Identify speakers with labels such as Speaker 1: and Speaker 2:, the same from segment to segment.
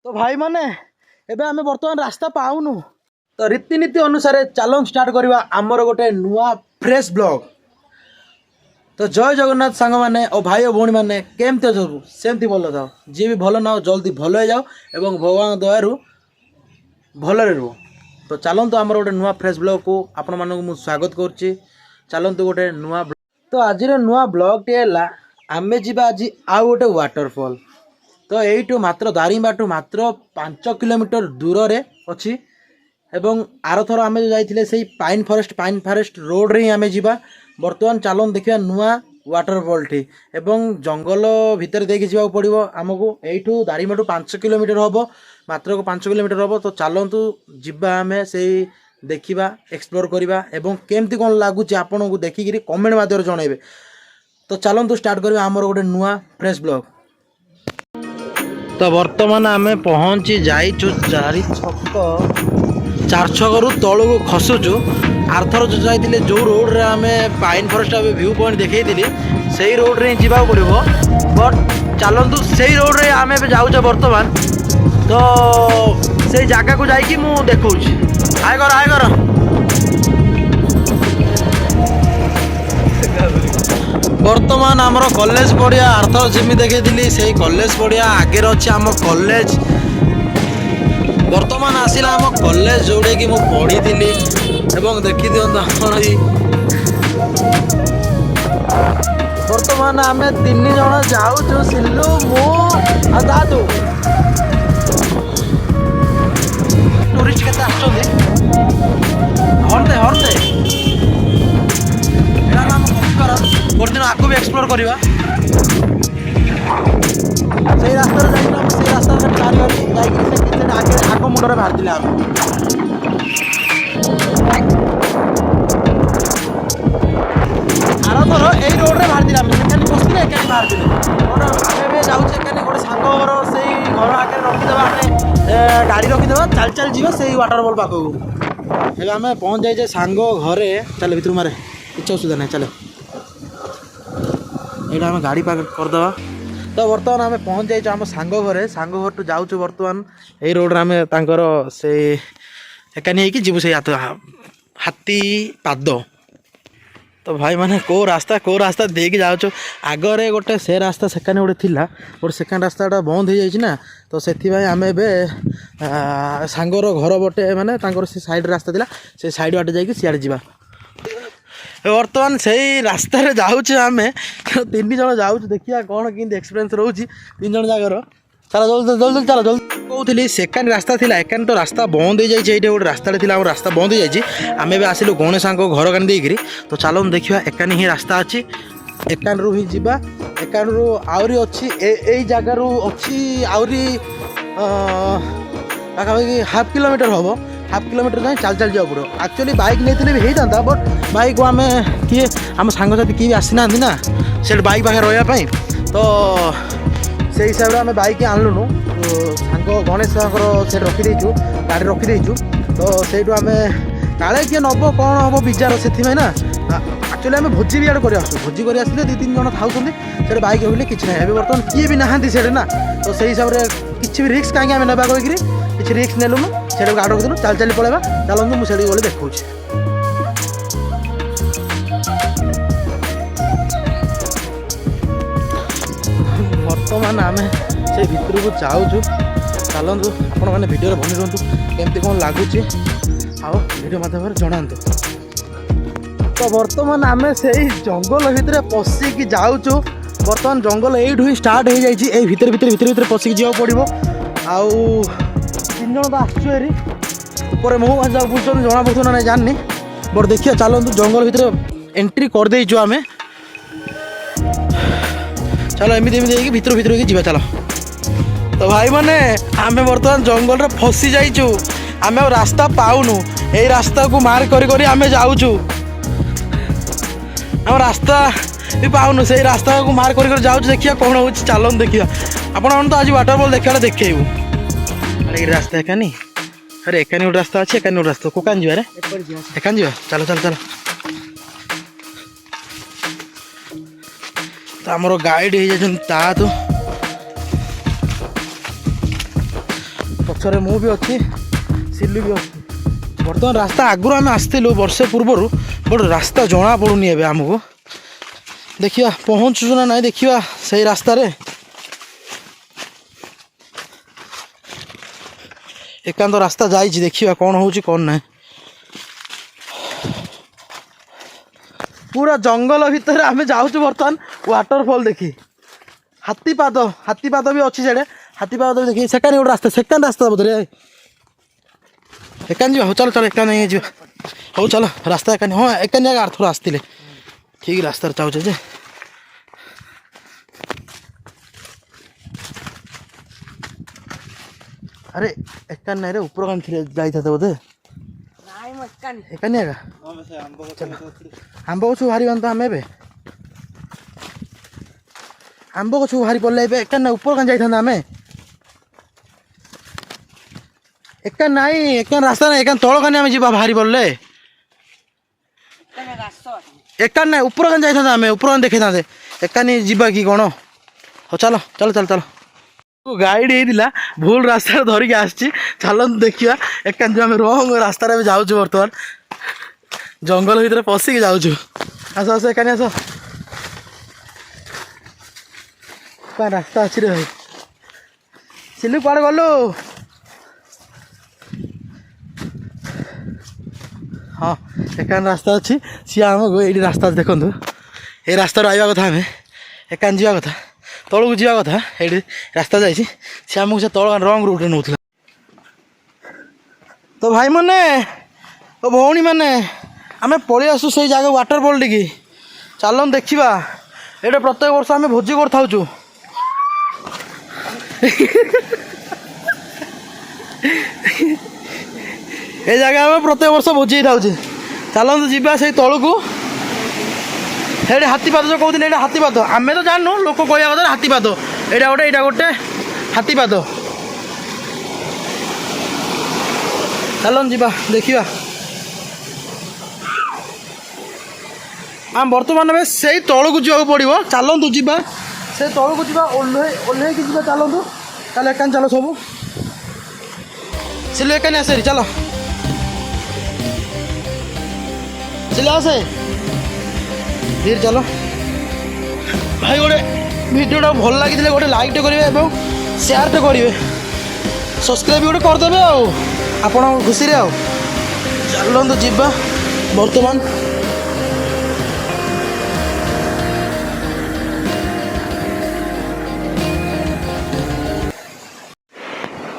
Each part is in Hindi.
Speaker 1: तो भाई माने एबे आमे वर्तमान रास्ता पाउनु तो रीतिनीति अनुसार चलन स्टार्ट करवा आमर गोटे नुआ फ्रेश ब्लॉग। तो जय जगन्नाथ सांग मैंने और भाई और भौणी मैंने केमती अच्छे सेमती भल थाओ जी भी भल ना जल्दी भल हो जाओ एवं भगवान दयारू भल रुह। तो चलतु आमर गोटे नुआ फ्रेश ब्लॉग को आपण मानक स्वागत करुच्ची। चलतु गोटे नुआ तो आज नुआ ब्लॉग टे आमे जीवा आज आउ गोटे वाटरफॉल। तो यू मात्र दारिंबाठू मात्र 5 किलोमीटर दूर रे अच्छी एवं आरथर आम जो जाइए से पाइन फॉरेस्ट रोड रे ही आमे जीवा। बर्तमान चलन देखा नुआ वाटरफॉल टी एवं जंगल भितर देखिए जावाक पड़ो आमको यू दारिंबाठू 5 किलोमीटर हम मात्र 5 किलोमीटर हम। तो चलतु जीवा आम से देखा एक्सप्लोर करवा एवं केमती कौन लगुच आपन को देखिकी कमेंट माध्यम जनइबे। तो चलतु स्टार्ट करवा आमर गोटे नुआ फ्रेश ब्लॉग। तो बर्तमान आम पहुँची जाइचु 4 छकरू तलू को खसुचु। आरथर जो जाइए जो रोड रे आम पाइन फॉरेस्ट व्यू पॉइंट देखी से रोड रे जावाक पड़ो बट चलतु से रोड रे आम जाऊे बर्तमान। तो से जगह को जाकि मु देखा आय कर बर्तमान आमर कॉलेज पड़िया आरथर जमी देखी से कॉलेज पड़िया आगे अच्छे आम कॉलेज। बर्तमान आसला आम कॉलेज जोड़े कि पढ़ी एवं देखी दिखाई बर्तमान आम 3 जन जाऊँ सिल्लू मु दादू। टूरिस्ट केते आछोंदे हरते हरते एटा हम कर गोटे दिन आगु भी एक्सप्लोर करवा से रास्ता जाइना से रास्ता आगे आग मुंडे बाहर आम आरथर यही रोड रे बाहर एकानी बसते एकानी बाहर आम जाऊे गोटे सांग घर से घर आगे रखीदे आम गाड़ी रखीदे चल चल जी से वाटरफॉल पाखक ए आम पहुँच जाइए सांग घरे। चल भितर मारे किसी असुविधा ना चल ये आम गाड़ी पार्क करदे। तो बर्तमान आम पहुँच जाइए आम सांग घरे। सांग घर टू जाऊँ बर्तमान यही रोड आम तांकर से एकानी होगी जीवु से हाथी पाद। तो भाई माने को रास्ता देख जाऊँ आगरे गोटे से रास्ता सेकाने गोटे थिला गोटे सेकेंड रास्ता बंद हो जाए ना। तो से आम ए सांगर घर बटे माने से साइड रास्ता थिला से साइड बाटे जाकि सियाड़े जावा। बर्तमान से रास्तार जाऊँ आम 3 जन जाऊँ देखिए कौन कि एक्सपीरियंस रोचे 3 जन जागर। चल जल्दी जल्दी चल जल्दी कहूली सेकेंड रास्ता थिला एकान तो रास्ता बंद हो जाए गोटे रास्ता थिला रास्ता बंद हो जाए आम भी आसिलु गणेश घर कान देकरी। तो चलो देखा एकानी ही रास्ता अच्छी एकान रु ही जावा एकान रु आहरी अच्छी यही जगार अच्छी आहरी पाखापाखि हाफ किलोमीटर हम हाफ किलोमीटर जाए चल चल जाओ पड़ो। एक्चुअली बाइक नहीं भी होता बट बाइक को आम किए आम सांगसाथी किए भी आसीना ना से बाइक पाखे रही। तो से हिसाब से आम बाइक आनलुनु सांग गणेश से रखीदेचु गाड़ी रखीदेचु। तो से आम काले किए नब कौन हम विचार से ना एक्चुअली आम भोजी भी आड़े कर भोजी कर 2-3 जन खाऊँ से बाइक रखिले कि ना ए बर्तमान किए भी नहांती से ना। तो से हिसाब से किसी भी रिस्क कहीं आम ना कहीकि किसी रिस्क नेलुनु से गाड़ी रखीदेलु चल चल पलैबा चलू मुझे गले देखा। बर्तमान आम से भितर को जाऊँ चलतु आपण मैंने वीडियो बनी रुहतु केमती कौन लगुच आओ वीडियो माध्यम जनातु। तो बर्तमान आम से जंगल भितर पशिकी जाऊँ बर्तमान जंगल यू ही स्टार्ट हो जाए भितर भितर भितर भितर पशिकी जावाक पड़ो। आउ 3 जन तो आसरी ऊपर मुँह भाषा बुझुन जना पड़ू ना जाननी बट देखिए चलतु जंगल भितर एंट्री कर देचु आम। चलो एमती एमती भितर भितर की जीवा चलो। तो भाई माने आम बर्तमान जंगल रे फसी जाइचु आम रास्ता पाऊनु यही रास्ता को मार करी आम जाऊँ आम रास्ता भी पाऊनु से रास्ता को मार कर जाऊँ देखिए कौन हो चलन देखिए आपण तो आज वाटरफॉल देखा देखू अरे रास्ता एकानी अरे एकानी गोटे रास्ता अच्छे एकानी गोटे रास्ता को कान जीवा रे एकान जीवा चलो चलो चलो। तो आमर गाइड हो जाता ପଛରେ ମୁଁ ବି ଅଛି, ସିଲୁ ବି ଅଛି। ବର୍ତ୍ତମାନ ରାସ୍ତା ଆଗରୁ ଆମେ ଆସିଥିଲୁ ବର୍ଷେ ପୂର୍ବରୁ, ବଟ୍ ରାସ୍ତା ଜଣା ପଡ଼ୁନି ଏବେ ଆମକୁ। ଦେଖିବା ପହଞ୍ଚୁଛୁ ନା ନାହିଁ, ଦେଖିବା ସେଇ ରାସ୍ତାରେ। ଏକାନ୍ତ ରାସ୍ତା ଯାଇଛି, ଦେଖିବା କ'ଣ ହେଉଛି କ'ଣ ନାହିଁ। ପୁରା ଜଙ୍ଗଲ ଭିତରେ ଆମେ ଯାଉଛୁ ବର୍ତ୍ତମାନ ୱାଟରଫଲ୍ ଦେଖି। ହାତୀପାଦ ବି ଅଛି ସେଆଡ଼େ, ହାତୀପାଦ ଦେଖି। ସେକାନି ଗୋଟେ ରାସ୍ତା, ସେକାନି ରାସ୍ତା ବୋଧରେ ଏକାନି ଯିବା। ହଉ ଚାଲ ଚାଲ ଏକାନି ଯିବା। ହଉ ଚାଲ ରାସ୍ତା ଏକାନି। ହଁ ଏକାନି ଆଗ ଆରଥର ଆସିଥିଲେ, ଠିକ୍ ରାସ୍ତାରେ ଯାଉଛେ ଯେ। ଆରେ ଏକାନି ନାଇଁ ରେ, ଉପର କାନି ଥିଲେ ଯାଇଥାନ୍ତେ ବୋଧେ। ଏକାନି ଆକା ଆମ୍ବ ଗଛକୁ ବାହାରିବାନି ତ ଆମେ ଏବେ। ଆମ୍ବ ଗଛକୁ ବାହାରି ପଡ଼ିଲେ ଏବେ। ଏକାନି ନା ଉପର କାନି ଯାଇଥାନ୍ତେ ଆମେ। ଏକାନି ନାଇଁ, ଏକାନି ରାସ୍ତା ନାହିଁ, ଏକାନି ତଳ କାନି ଆମେ ଯିବା ବାହାରି ପଡ଼ିଲେ। ଏକାନି ନାଇଁ, ଉପର କାନି ଯାଇଥାନ୍ତେ ଆମେ, ଉପର କାନି ଦେଖେଇଥାନ୍ତେ। ଏକାନି ଯିବା କି କ'ଣ? ହଉ ଚାଲ ଚାଲ ଚାଲ ଚାଲ। ଗାଇଡ୍ ହେଇଥିଲା, ଭୁଲ ରାସ୍ତାରେ ଧରିକି ଆସିଛି। ଚାଲନ୍ତୁ ଦେଖିବା ଏକାନି ଯିବା। ଆମେ ରଙ୍ଗ ରାସ୍ତାରେ ଏବେ ଯାଉଛୁ ବର୍ତ୍ତମାନ, ଜଙ୍ଗଲ ଭିତରେ ପଶିକି ଯାଉଛୁ। ଆସ ଆସ ଏକାନି ଆସ। କ'ଣ ରାସ୍ତା ଅଛି ରେ ଭାଇ? ସିଲୁ କୁଆଡ଼େ ଗଲୁ? ହଁ ଏକାନି ରାସ୍ତା ଅଛି, ସିଏ ଆମକୁ ଏଇଠି ରାସ୍ତା ଅଛି ଦେଖନ୍ତୁ। ଏଇ ରାସ୍ତାରୁ ଆସିବା କଥା, ଆମେ ଏକାନି ଯିବା କଥା, ତଳକୁ ଯିବା କଥା। ଏଇଠି ରାସ୍ତା ଯାଇଛି, ସିଏ ଆମକୁ ସେ ତଳ ରଙ୍ଗ ରୁଟ୍ରେ ନେଉଥିଲା। ତ ଭାଇମାନେ ଓ ଭଉଣୀମାନେ, ଆମେ ପଳେଇ ଆସୁ ସେଇ ଜାଗା ୱାଟରଫଲ୍ ଟିକି। ଚାଲନ୍ତୁ ଦେଖିବା। ଏଇଟା ପ୍ରତ୍ୟେକ ବର୍ଷ ଆମେ ଭୋଜି କରିଥାଉଛୁ। ଏ ଜାଗା ଆମେ ପ୍ରତ୍ୟେକ ବର୍ଷ ଭୋଜି ହେଇଥାଉଛି। ଚାଲନ୍ତୁ ଯିବା ସେଇ ତଳକୁ। ସେଇଠି ହାତୀପାଦ ଯେଉଁ କହୁଥିଲେ, ଏଇଟା ହାତୀପାଦ। ଆମେ ତ ଜାଣିନୁ, ଲୋକ କହିବା କଥା ହାତୀପାଦ। ଏଇଟା ଗୋଟେ ହାତୀପାଦ। ଚାଲନ୍ତୁ ଯିବା ଦେଖିବା। ଆମେ ବର୍ତ୍ତମାନ ଏବେ ସେଇ ତଳକୁ ଯିବାକୁ ପଡ଼ିବ। ଚାଲନ୍ତୁ ଯିବା ସେଇ ତଳକୁ ଯିବା, ଓହ୍ଲେଇକି ଯିବା। ଚାଲନ୍ତୁ ତାହେଲେ ଏକାନି ଚାଲ ସବୁ। ସିଲୁ ଏକାନି ଆସେ, ଚାଲ ସିଲୁ ଆସେ ଧୀରେ ଚାଲ। ଭାଇ ଗୋଟେ ଭିଡ଼ିଓଟା ଭଲ ଲାଗିଥିଲେ ଗୋଟେ ଲାଇକ୍ଟେ କରିବେ ଏବଂ ସେୟାରଟେ କରିବେ, ସବସ୍କ୍ରାଇବ୍ ଗୋଟେ କରିଦେବେ ଆଉ ଆପଣଙ୍କ ଖୁସିରେ। ଆଉ ଚାଲନ୍ତୁ ଯିବା ବର୍ତ୍ତମାନ।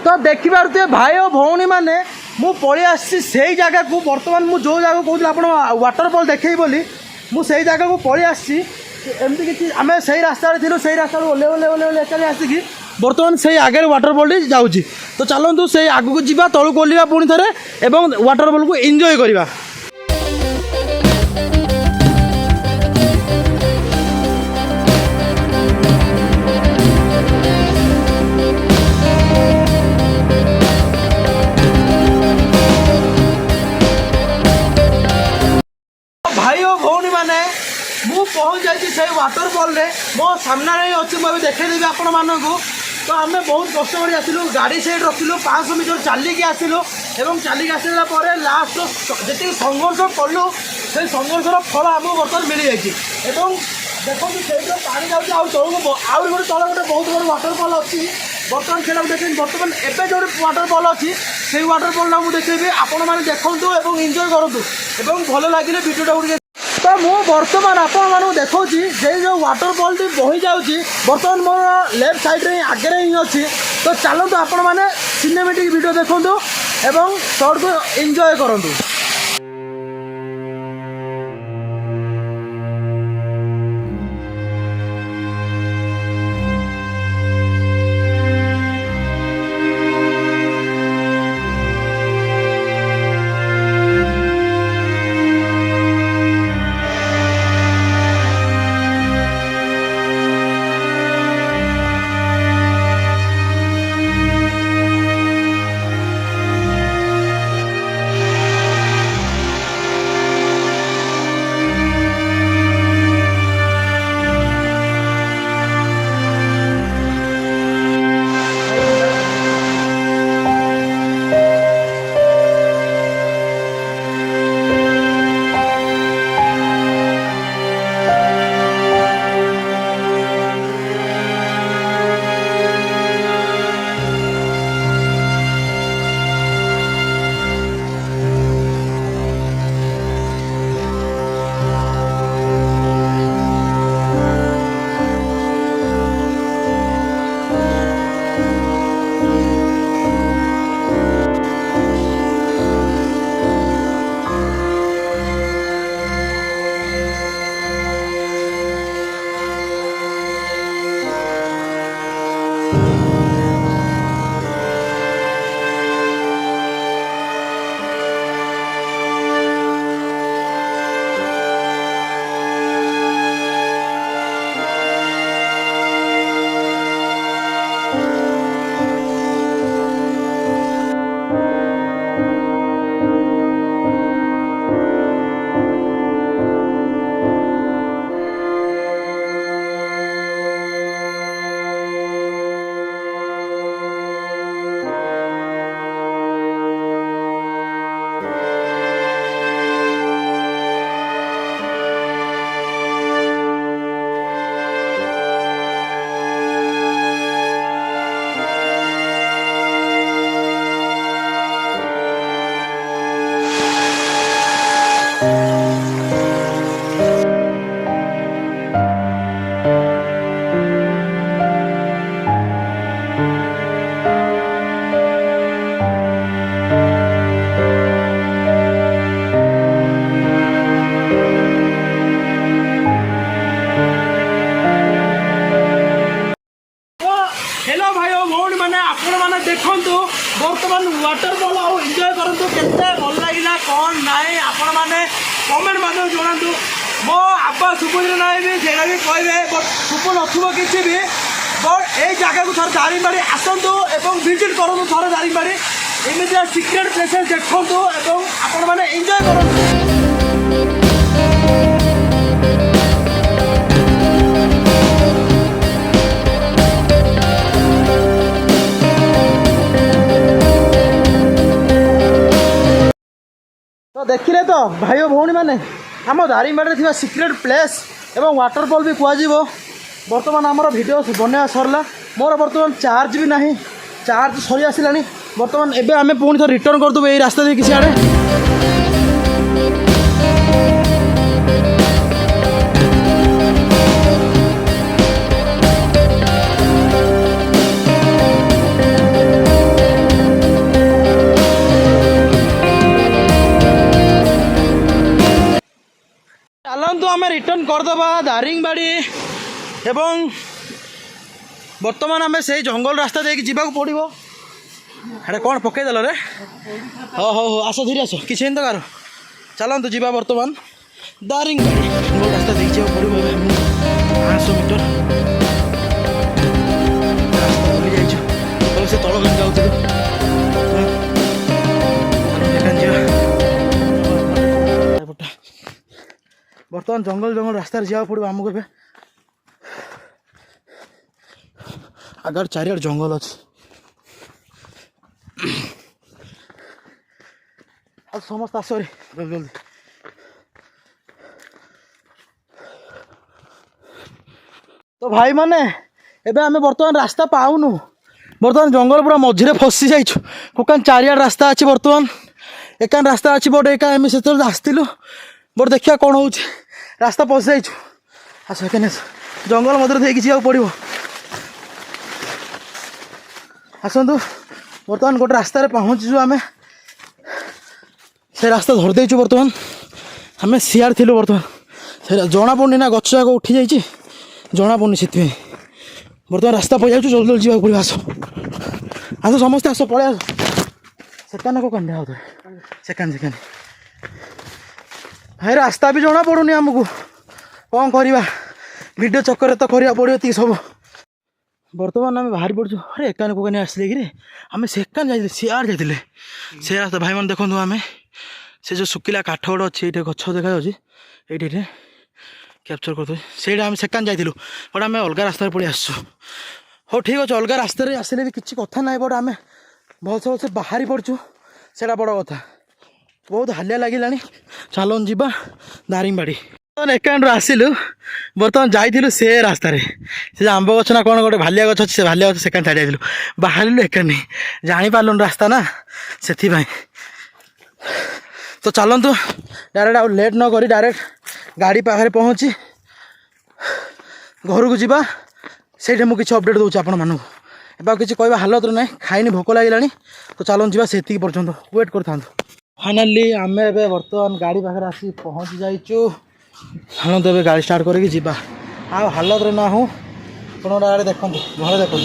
Speaker 1: ତ ଦେଖିପାରୁଥିବେ ଭାଇ ଓ ଭଉଣୀମାନେ, ମୁଁ ପଳେଇ ଆସିଛି ସେଇ ଜାଗାକୁ। ବର୍ତ୍ତମାନ ମୁଁ ଯେଉଁ ଜାଗାକୁ କହୁଥିଲି ଆପଣ ୱାଟରଫଲ୍ ଦେଖେଇବି ବୋଲି, ମୁଁ ସେଇ ଜାଗାକୁ ପଳେଇ ଆସିଛି। ଏମିତି କିଛି ଆମେ ସେଇ ରାସ୍ତାରେ ଥିଲୁ, ସେଇ ରାସ୍ତାରୁ ଓହ୍ଲେଇ ଏକାନି ଆସିକି ବର୍ତ୍ତମାନ ସେଇ ଆଗରେ ୱାଟରଫଲ୍ଟି ଯାଉଛି। ତ ଚାଲନ୍ତୁ ସେଇ ଆଗକୁ ଯିବା, ତଳକୁ ଓହ୍ଲିବା ପୁଣି ଥରେ ଏବଂ ୱାଟରଫଲ୍କୁ ଏନ୍ଜୟ କରିବା। ଭାଇ ଓ ଭଉଣୀମାନେ, ମୁଁ ପହଞ୍ଚି ଯାଇଛି ସେଇ ୱାଟରଫଲ୍ରେ। ମୋ ସାମ୍ନାରେ ହିଁ ଅଛି, ମୁଁ ଏବେ ଦେଖେଇଦେବି ଆପଣମାନଙ୍କୁ। ତ ଆମେ ବହୁତ କଷ୍ଟ କରି ଆସିଲୁ, ଗାଡ଼ି ସେଇଠି ରଖିଲୁ, 500 ମିଟର ଚାଲିକି ଆସିଲୁ ଏବଂ ଚାଲିକି ଆସିଲା ପରେ ଲାଷ୍ଟ ଯେତିକି ସଂଘର୍ଷ କଲୁ, ସେଇ ସଂଘର୍ଷର ଫଳ ଆମକୁ ବର୍ତ୍ତମାନ ମିଳିଯାଇଛି। ଏବଂ ଦେଖନ୍ତୁ ସେଇଠି ପାଣି ଯାଉଛି, ଆଉ ତଳକୁ ଆହୁରି ଗୋଟେ ତଳେ ଗୋଟେ ବହୁତ ବଡ଼ ୱାଟରଫଲ୍ ଅଛି। ବର୍ତ୍ତମାନ ସେଇଟାକୁ ଦେଖେଇବି। ବର୍ତ୍ତମାନ ଏବେ ଯେଉଁ ୱାଟରଫଲ୍ ଅଛି, ସେଇ ୱାଟରଫଲ୍ଟା ମୁଁ ଦେଖେଇବି। ଆପଣମାନେ ଦେଖନ୍ତୁ ଏବଂ ଏନ୍ଜୟ କରନ୍ତୁ, ଏବଂ ଭଲ ଲାଗିଲେ ଭିଡ଼ିଓଟାକୁ ଟିକେ। ତ ମୁଁ ବର୍ତ୍ତମାନ ଆପଣମାନଙ୍କୁ ଦେଖାଉଛି ସେଇ ଯେଉଁ ୱାଟରଫଲ୍ଟି ବହି ଯାଉଛି, ବର୍ତ୍ତମାନ ମୋର ଲେଫ୍ଟ ସାଇଡ଼୍ରେ ହିଁ ଆଗରେ ହିଁ ଅଛି। ତ ଚାଲନ୍ତୁ ଆପଣମାନେ ସିନେମାଟିକ୍ ଭିଡ଼ିଓ ଦେଖନ୍ତୁ ଏବଂ ସର୍ଟକୁ ଏନ୍ଜୟ କରନ୍ତୁ। बर्तमान वाटरफॉल आउ एंजॉय करंतु केते भल लागिला कोन नाइ आपण माने कमेंट माध्यम जणांतु मो आबा सुपुर नाइ भी जेडा भी कहबे बट सुपुर नथुबो किछि भी बट ए जगह को थर दारिंगबाड़ी आसंतु एवं विजिट करंतु थर दारिंगबाड़ी एमितिया सिक्रेट प्लेसेस देखंतु एवं आपण माने एंजॉय करंतु। तो देखिले तो भाई भौणी मैंने आम दारिंगबाड़ी थी सिक्रेट प्लेस एवं वाटरफॉल भी कहुब बर्तमान आमर भिडियो बनवा सरला मोर बर्तमान चार्ज भी नहीं चार्ज सरी आसला बर्तमान एबे आमे पुणी थोड़ा रिटर्न करदेबू यही रास्ता दे किसी आड़े। चलतु आम रिटर्न करदे दारिंगबाड़ी एवं बर्तमान आम से जंगल रास्ता देकी जावाक पड़ो हेटा कौन पकईदेल रे हो हो हो आस धीरे आस किसी तो कार चलतु जा बर्तमान दारिंगबाड़ी जंगल रास्ता देकी जावाक पड़ो 500 मीटर रास्ता भूली जाइए से तल गाँव जाऊँ बर्तमान जंगल जंगल रास्ता जावाक पड़ो आमको ए आगर चारियार जंगल अच्छे आ समस्त आस जल्दी जल्दी तो भाई माने एबे आमे बर्तमान रास्ता पाऊनु बर्तमान जंगल पूरा मझे फसी जाइछु कोकान चारियार रास्ता अच्छी बर्तमान एकान रास्ता अच्छी बट एका आम से आसलु बट देखिया कौन हो रास्ता फसी जाइछु आ सेकेंड जंगल मध्य देखिए जावाक पड़ो आसतु बर्तमान गोटे रास्तार पहुँचु आम से रास्ता धरदेचु बर्तमान आम सियार थिलु बर्तमान से जना पड़नी ना गच जाक उठी जाइए जना पड़नी से बर्तमान रास्ता पड़ जाऊँ जल्दी जल्दी जावाक पड़ो आस आस समस्ते आस पलि आस सेकान को कंडे आउ सेकान सेकान भाई रास्ता भी जना पड़ूनी आमको कौन करवा वीडियो चक्कर तो करा पड़ो ये सब बर्तमान आम बाहरी पड़ू अरे एकान कोकानी आसले कि आम सेकान जाइए सियार जाइए से रास्ता भाई मैंने देखो आम से जो सुखिला काठ गोटे अच्छे ये गच देखा ये कैप्चर करते से आम सेकान जाइलु बट आम अलग रास्तार पड़े आसु हो ठीक अच्छे अलग रास्तार आसले भी किसी कथा ना बट आम भलसे भलसे बाहरी पड़चु से बड़ कथा बहुत हालिया लगे चलन जा दारिंगबाड़ी एकाउंट आसिलु बर्तमान जाइलु से रास्त से आंब गछ ना कौन गोटे भालिया गछ अच्छे से भालिया गछ सेकेंड छाड़ी जाइलु बाहर एकान नहीं जापारूँ रास्ता ना से तो चलतु डायरेक्ट आउ लेट न करी डायरेक्ट गाड़ी पाखे पहुँची घर को जीवा से मुझे अपडेट दूसरी आपण मानू एवं किसी कहवा हालत ना खाइनी भोक लगे तो चलन जा से पर्यंत वेट कर था फाइनाली आम ए बर्तमान गाड़ी पाखे आसी पहुँची जाइचु हाँ तो गाड़ी स्टार्ट करके जीवा आ हालत ना हूँ कौन गोटे आड़े देखो घर देखो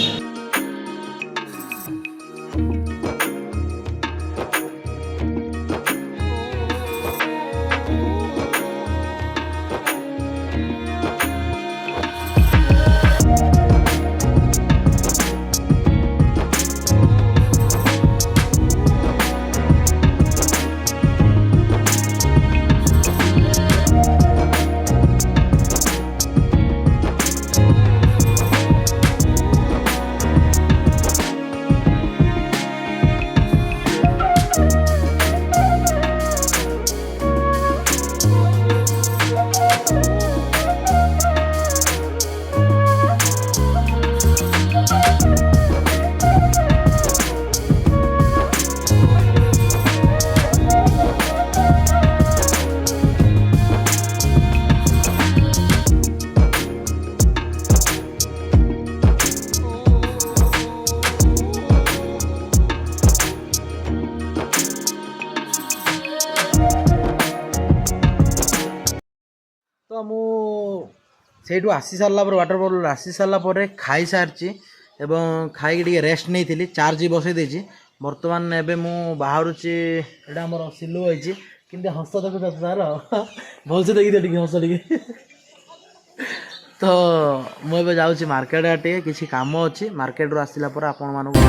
Speaker 1: तो मुझे आसी सारा वाटरफॉल आसी सारापर खाई सारी एवं खाई रेस्ट नहीं थी चार्ज बसई देती ବର୍ତ୍ତମାନ ଏବେ ମୁଁ ବାହାରୁଛି ଏଇଟା ଆମର ସିଲୁ ହେଇଛି କିନ୍ତୁ ହସ ଦେଖୁଛ ତାର ଭଲସେ ଦେଖିଦିଅ ଟିକେ ହସ ଟିକେ ତ ମୁଁ ଏବେ ଯାଉଛି ମାର୍କେଟ ଟିକେ କିଛି କାମ ଅଛି ମାର୍କେଟରୁ ଆସିଲା ପରେ ଆପଣମାନଙ୍କୁ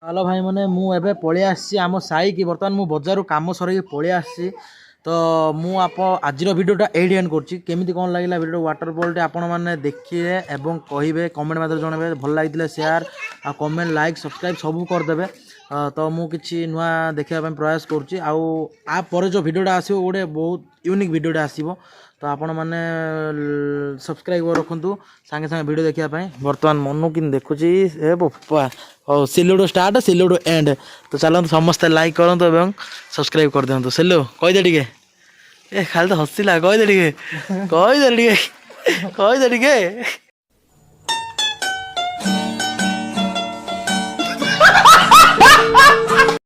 Speaker 1: ହ୍ୟାଲୋ ଭାଇ ମାନେ ମୁଁ ଏବେ ପଳେଇ ଆସିଛି ଆମ ସାଇକି ବର୍ତ୍ତମାନ ମୁଁ ବଜାରରୁ କାମ ସରେଇକି ପଳେଇ ଆସିଛି ତ ମୁଁ ଆଜିର ଭିଡ଼ିଓଟା ଏଇଠି ଏଣ୍ଡ କରୁଛି କେମିତି କ'ଣ ଲାଗିଲା ଭିଡ଼ିଓ ୱାଟରଫଲ୍ଟି ଆପଣମାନେ ଦେଖିବେ ଏବଂ କହିବେ କମେଣ୍ଟ ମାଧ୍ୟମରେ ଜଣାଇବେ ଭଲ ଲାଗିଥିଲେ ସେୟାର ଆଉ କମେଣ୍ଟ ଲାଇକ୍ ସବସ୍କ୍ରାଇବ୍ ସବୁ କରିଦେବେ ତ ମୁଁ କିଛି ନୂଆ ଦେଖିବା ପାଇଁ ପ୍ରୟାସ କରୁଛି ଆଉ ଆ ପରେ ଯେଉଁ ଭିଡ଼ିଓଟା ଆସିବ ଗୋଟେ ବହୁତ ୟୁନିକ୍ ଭିଡ଼ିଓଟା ଆସିବ ତ ଆପଣମାନେ ସବସ୍କ୍ରାଇବ୍ ରଖନ୍ତୁ ସାଙ୍ଗେ ସାଙ୍ଗେ ଭିଡ଼ିଓ ଦେଖିବା ପାଇଁ ବର୍ତ୍ତମାନ ମନକୁ କିନ୍ତୁ ଦେଖୁଛି ଏ ବୋପା ହଉ ସିଲୁଡୁ ଷ୍ଟାର୍ଟ ସିଲୁଡୁ ଏଣ୍ଡ ତ ଚାଲନ୍ତୁ ସମସ୍ତେ ଲାଇକ୍ କରନ୍ତୁ ଏବଂ ସବସ୍କ୍ରାଇବ୍ କରିଦିଅନ୍ତୁ ସିଲୁ କହିଦେ ଟିକେ ଏ ଖାଲି ତ ହସିଲା କହିଦେ ଟିକେ କହିଦେ ଟିକେ କହିଦେ ଟିକେ